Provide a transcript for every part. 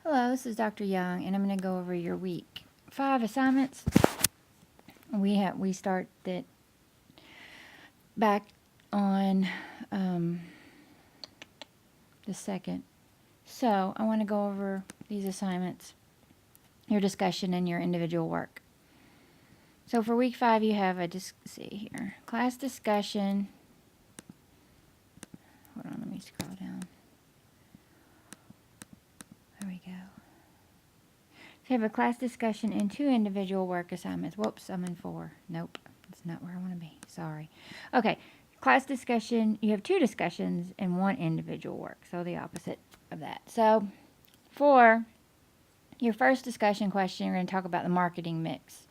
Hello, this is Dr. Young, and I'm going to go over your week 5 assignments. We start that back on the 2nd. So I want to go over these assignments, your discussion, and your individual work. So for week 5, you have see here, class discussion. Hold on, let me scroll down. There we go. So you have a class discussion and 2 individual work assignments. Whoops, I'm in 4. Nope, that's not where I want to be. Sorry. Okay, class discussion, you have 2 discussions and 1 individual work. So the opposite of that. So for your first discussion question, you're going to talk about the marketing mix.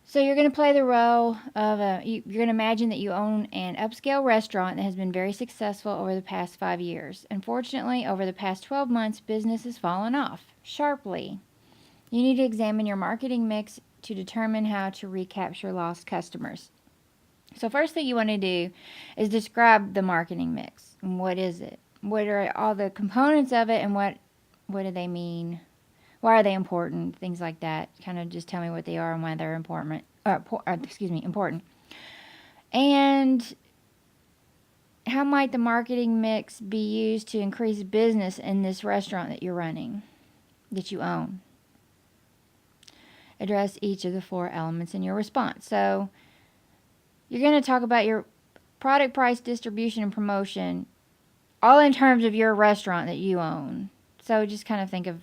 So you're going to play the role of you're going to imagine that you own an upscale restaurant that has been very successful over the past 5 years. Unfortunately, over the past 12 months, business has fallen off sharply. You need to examine your marketing mix to determine how to recapture lost customers. So first thing you want to do is describe the marketing mix. And what is it? What are all the components of it, and what do they mean? Why are they important? Things like that. Kind of just tell me what they are and why they're important. Important. And how might the marketing mix be used to increase business in this restaurant that you're running, that you own? Address each of the 4 elements in your response. So you're going to talk about your product, price, distribution, and promotion, all in terms of your restaurant that you own. So just kind of think of,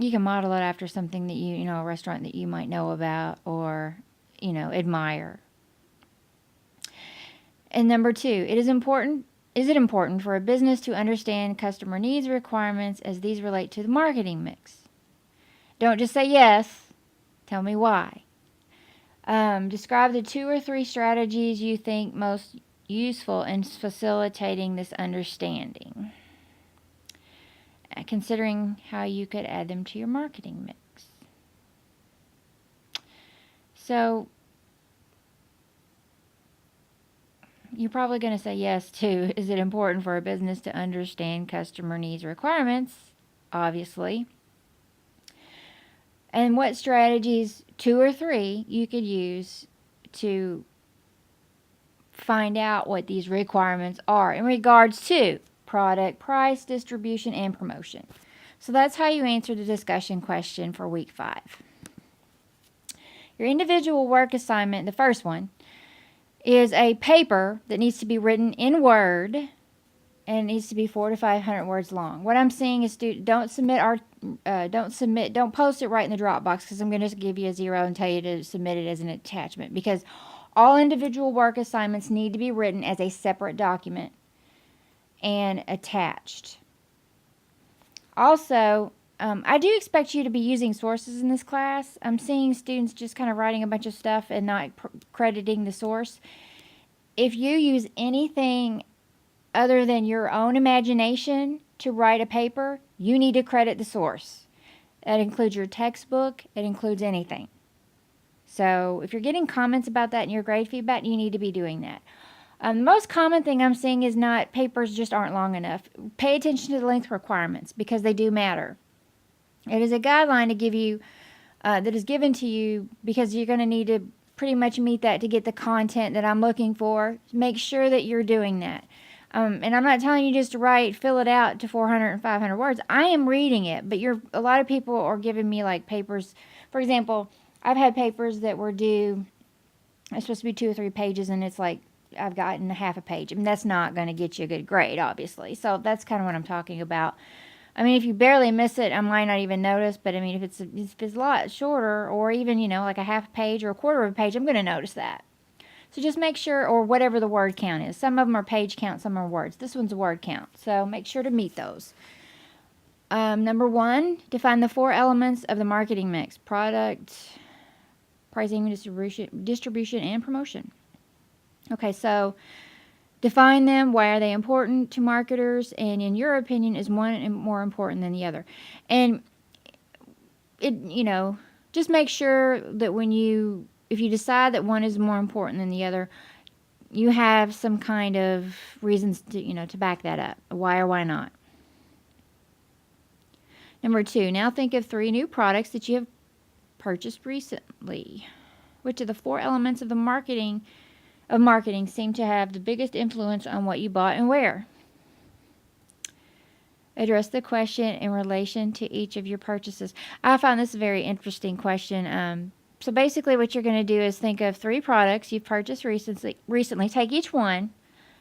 you can model it after something that a restaurant that you might know about or, admire. And number 2, is it important for a business to understand customer needs and requirements as these relate to the marketing mix? Don't just say yes. Tell me why. Describe the 2 or 3 strategies you think most useful in facilitating this understanding, considering how you could add them to your marketing mix. So you're probably going to say yes to, is it important for a business to understand customer needs requirements? Obviously. And what strategies, 2 or 3, you could use to find out what these requirements are in regards to product, price, distribution, and promotion. So that's how you answer the discussion question for week 5. Your individual work assignment, the first one, is a paper that needs to be written in Word, and it needs to be 400 to 500 words long. What I'm saying is, don't post it right in the Dropbox, because I'm going to give you a 0 and tell you to submit it as an attachment, because all individual work assignments need to be written as a separate document and attached. Also, I do expect you to be using sources in this class. I'm seeing students just kind of writing a bunch of stuff and not crediting the source. If you use anything other than your own imagination to write a paper, you need to credit the source. That includes your textbook. It includes anything. So if you're getting comments about that in your grade feedback, you need to be doing that. The most common thing I'm seeing is papers just aren't long enough. Pay attention to the length requirements, because they do matter. It is a guideline to give you that is given to you, because you're going to need to pretty much meet that to get the content that I'm looking for. Make sure that you're doing that. And I'm not telling you just to fill it out to 400 and 500 words. I am reading it, but a lot of people are giving me like papers. For example, I've had papers that were due, it's supposed to be 2 or 3 pages, and it's like I've gotten half a page. I mean, that's not going to get you a good grade, obviously. So that's kind of what I'm talking about. I mean, if you barely miss it, I might not even notice. But I mean, if it's a lot shorter, or even, like a half a page or a quarter of a page, I'm going to notice that. So just make sure, or whatever the word count is. Some of them are page count, some are words. This one's a word count. So make sure to meet those. Number 1, define the 4 elements of the marketing mix: product, pricing, distribution, and promotion. Okay, so define them. Why are they important to marketers? And in your opinion, is one more important than the other? And just make sure that if you decide that one is more important than the other, you have some kind of reasons to back that up. Why or why not? Number 2, now think of 3 new products that you have purchased recently. Which of the 4 elements of marketing seem to have the biggest influence on what you bought and where? Address the question in relation to each of your purchases. I found this a very interesting question. So basically what you're going to do is think of 3 products you've purchased recently. Take each one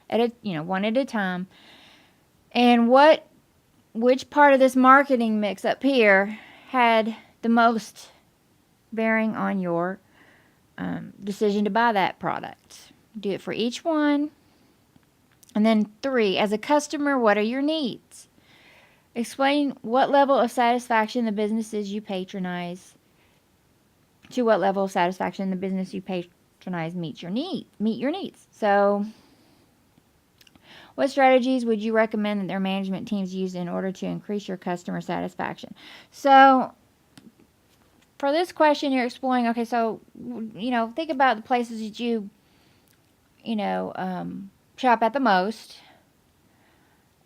one at a time. And which part of this marketing mix up here had the most bearing on your decision to buy that product? Do it for each one. And then 3, as a customer, what are your needs? Explain what level of satisfaction the businesses you patronize. To what level of satisfaction the business you patronize meet your needs. So, what strategies would you recommend that their management teams use in order to increase your customer satisfaction? So, for this question, you're exploring. Okay, so think about the places that you shop at the most.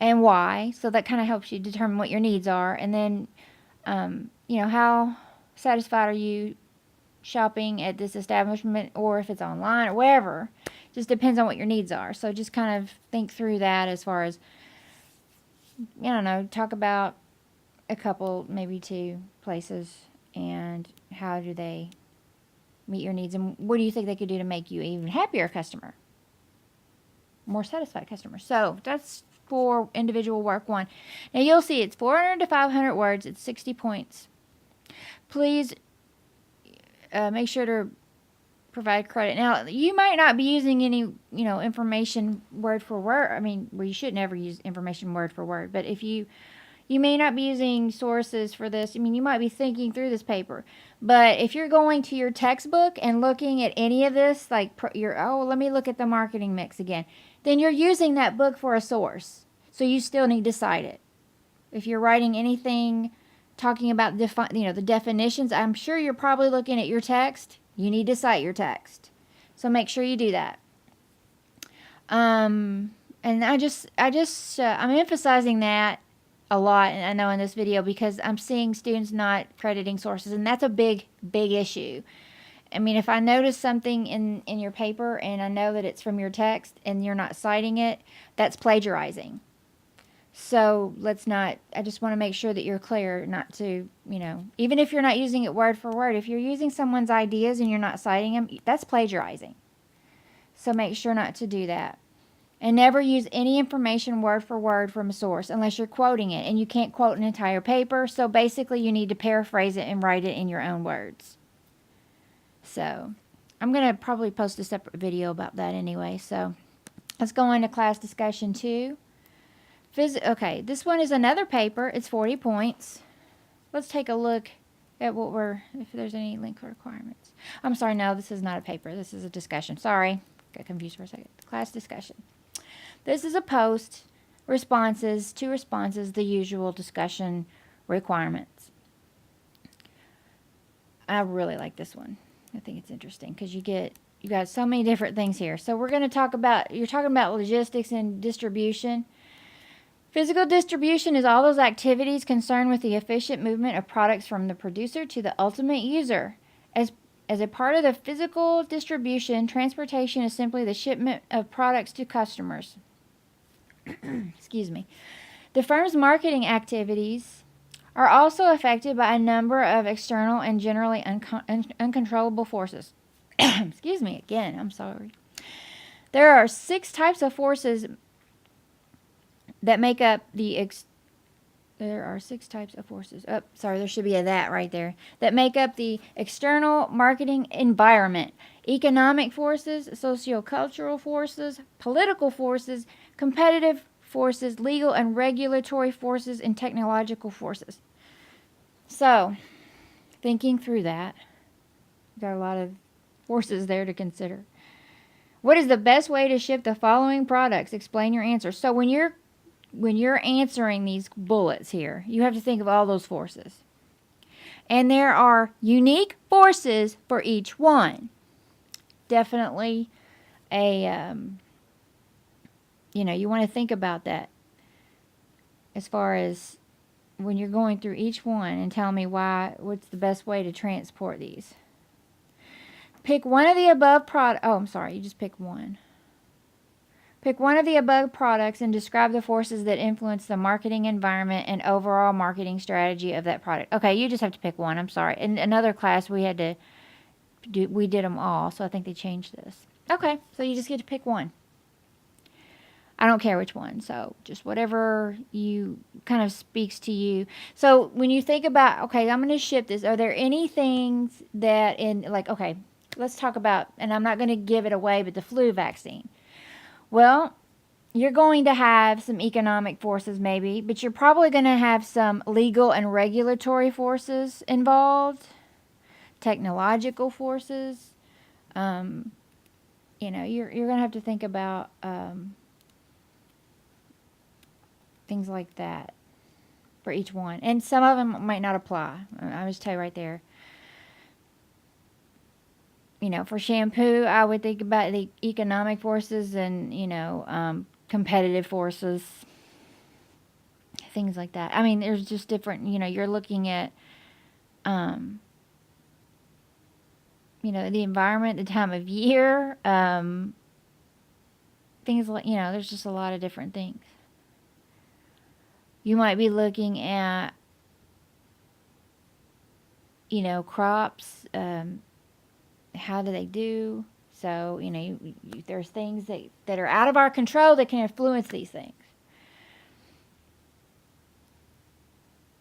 And why. So that kind of helps you determine what your needs are. And then, how satisfied are you shopping at this establishment, or if it's online or wherever. Just depends on what your needs are. So just kind of think through that as far as, talk about a couple, maybe 2 places, and how do they meet your needs, and what do you think they could do to make you an even happier customer, more satisfied customer. So that's for individual work 1. Now you'll see it's 400 to 500 words. It's 60 points. Please make sure to provide credit. Now you might not be using any information word for word. You should never use information word for word. But if you may not be using sources for this. You might be thinking through this paper. But if you're going to your textbook and looking at any of this, like let me look at the marketing mix again, then you're using that book for a source. So you still need to cite it. If you're writing anything talking about the definitions, I'm sure you're probably looking at your text. You need to cite your text. So make sure you do that. And I'm emphasizing that a lot, and I know in this video, because I'm seeing students not crediting sources, and that's a big issue. If I notice something in your paper and I know that it's from your text and you're not citing it, that's plagiarizing. So I just want to make sure that you're clear not to, even if you're not using it word for word, if you're using someone's ideas and you're not citing them, that's plagiarizing. So make sure not to do that. And never use any information word for word from a source unless you're quoting it. And you can't quote an entire paper, so basically you need to paraphrase it and write it in your own words. So I'm going to probably post a separate video about that anyway. So let's go into class discussion 2. Okay, this one is another paper. It's 40 points. Let's take a look at if there's any link requirements. I'm sorry, no, this is not a paper. This is a discussion. Sorry, got confused for a second. Class discussion. This is a post, responses, 2 responses, the usual discussion requirements. I really like this one. I think it's interesting because you got so many different things here. So we're going to you're talking about logistics and distribution. Physical distribution is all those activities concerned with the efficient movement of products from the producer to the ultimate user. As a part of the physical distribution, transportation is simply the shipment of products to customers. Excuse me. The firm's marketing activities are also affected by a number of external and generally uncontrollable forces. Excuse me again, I'm sorry. There are 6 types of forces that make up there are 6 types of forces. Oh, sorry, there should be a that right there. That make up the external marketing environment. Economic forces, sociocultural forces, political forces, competitive forces, legal and regulatory forces, and technological forces. So, thinking through that, got a lot of forces there to consider. What is the best way to ship the following products? Explain your answer. So when you're answering these bullets here, you have to think of all those forces. And there are unique forces for each one. Definitely you want to think about that as far as when you're going through each one and tell me what's the best way to transport these. Pick one of the above I'm sorry, you just pick one. Pick one of the above products and describe the forces that influence the marketing environment and overall marketing strategy of that product. Okay, you just have to pick one. I'm sorry. In another class, we did them all, so I think they changed this. Okay, so you just get to pick one. I don't care which one, so just whatever you kind of speaks to you. So when you think about, okay, I'm going to ship this, are there any things that okay, let's talk about, and I'm not going to give it away, but the flu vaccine. Well, you're going to have some economic forces maybe, but you're probably going to have some legal and regulatory forces involved, technological forces. You're going to have to think about things like that for each one. And some of them might not apply. I'll just tell you right there. For shampoo, I would think about the economic forces and, competitive forces, things like that. I mean, there's just different, you're looking at, the environment, the time of year, things like, there's just a lot of different things. You might be looking at, crops, how do they do? So, there's things that are out of our control that can influence these things.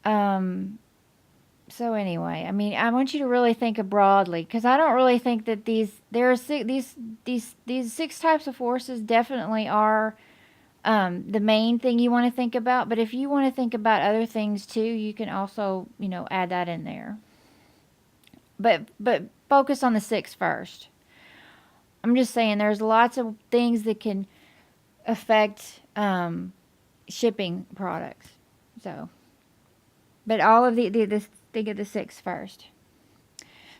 So anyway, I mean, I want you to really think broadly, because I don't really think that these 6 types of forces definitely are the main thing you want to think about. But if you want to think about other things too, you can also, add that in there. But focus on the 6 first. I'm just saying there's lots of things that can affect shipping products. So, but all of think of the 6 first.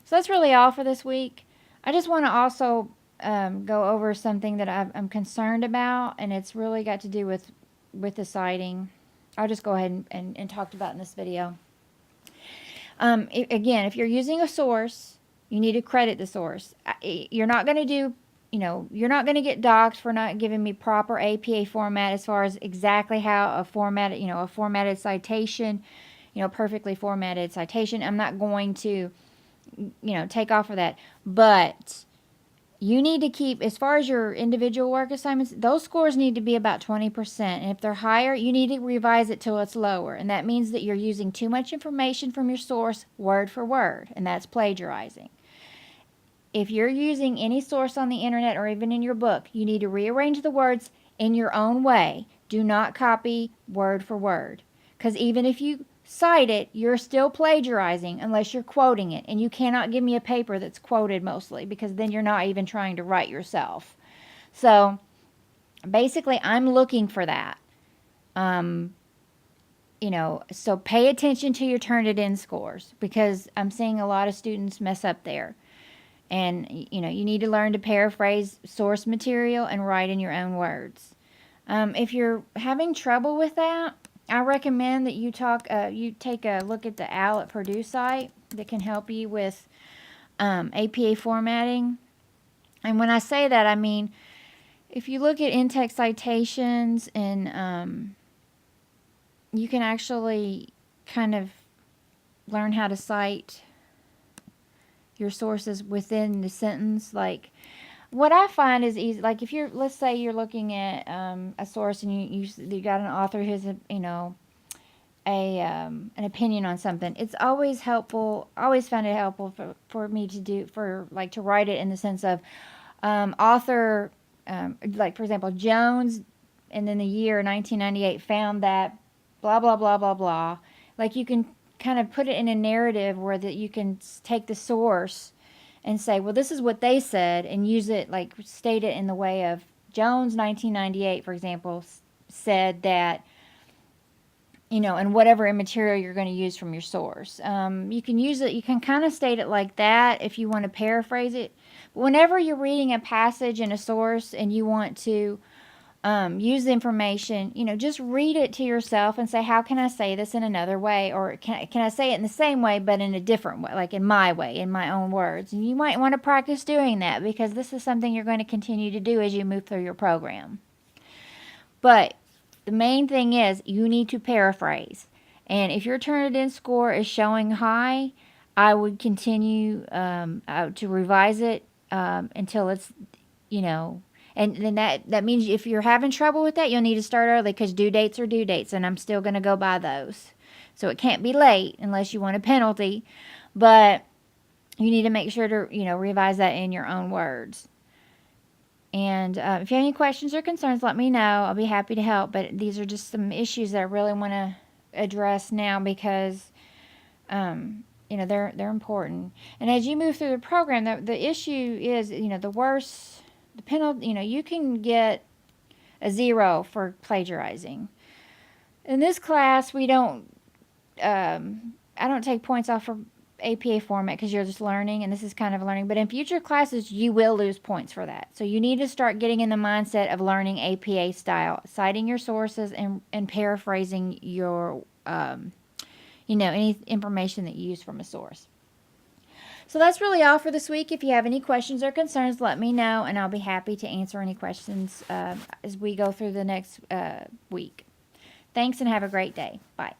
So that's really all for this week. I just want to also go over something that I'm concerned about, and it's really got to do with the citing. I'll just go ahead and talk about in this video. Again, if you're using a source, you need to credit the source. You're not going to do, you're not going to get docked for not giving me proper APA format as far as exactly how a formatted citation, perfectly formatted citation. I'm not going to, take off for that. But you need to keep, as far as your individual work assignments, those scores need to be about 20%. And if they're higher, you need to revise it till it's lower. And that means that you're using too much information from your source word for word, and that's plagiarizing. If you're using any source on the internet or even in your book, you need to rearrange the words in your own way. Do not copy word for word. Because even if you cite it, you're still plagiarizing unless you're quoting it. And you cannot give me a paper that's quoted mostly, because then you're not even trying to write yourself. So basically, I'm looking for that. So pay attention to your Turnitin scores, because I'm seeing a lot of students mess up there. And, you need to learn to paraphrase source material and write in your own words. If you're having trouble with that, I recommend that you take a look at the OWL at Purdue site that can help you with APA formatting. And when I say that, I mean, if you look at in-text citations, and you can actually kind of learn how to cite your sources within the sentence. Like, what I find is easy. Like, if let's say you're looking at a source, and you got an author who's an opinion on something. It's always helpful. Always found it helpful for me to write it in the sense of author. Like, for example, Jones, and then the year 1998 found that blah blah blah blah blah. Like, you can kind of put it in a narrative where that you can take the source and say, well, this is what they said, and use it, like, state it in the way of Jones 1998, for example, said that, and whatever material you're going to use from your source. You can use it, you can kind of state it like that if you want to paraphrase it. But whenever you're reading a passage in a source and you want to use the information, just read it to yourself and say, how can I say this in another way? Or can I say it in the same way, but in a different way, like in my way, in my own words? And you might want to practice doing that because this is something you're going to continue to do as you move through your program. But the main thing is you need to paraphrase. And if your Turnitin score is showing high, I would continue to revise it until it's, and then that means if you're having trouble with that, you'll need to start early because due dates are due dates, and I'm still going to go by those. So it can't be late unless you want a penalty, but you need to make sure to, revise that in your own words. And if you have any questions or concerns, let me know. I'll be happy to help, but these are just some issues that I really want to address now because, they're important. And as you move through the program, the issue is, the worse the penalty, you can get a 0 for plagiarizing. In this class, we don't, I don't take points off for APA format because you're just learning, and this is kind of learning. But in future classes, you will lose points for that. So you need to start getting in the mindset of learning APA style, citing your sources and paraphrasing your, any information that you use from a source. So that's really all for this week. If you have any questions or concerns, let me know, and I'll be happy to answer any questions as we go through the next week. Thanks, and have a great day. Bye.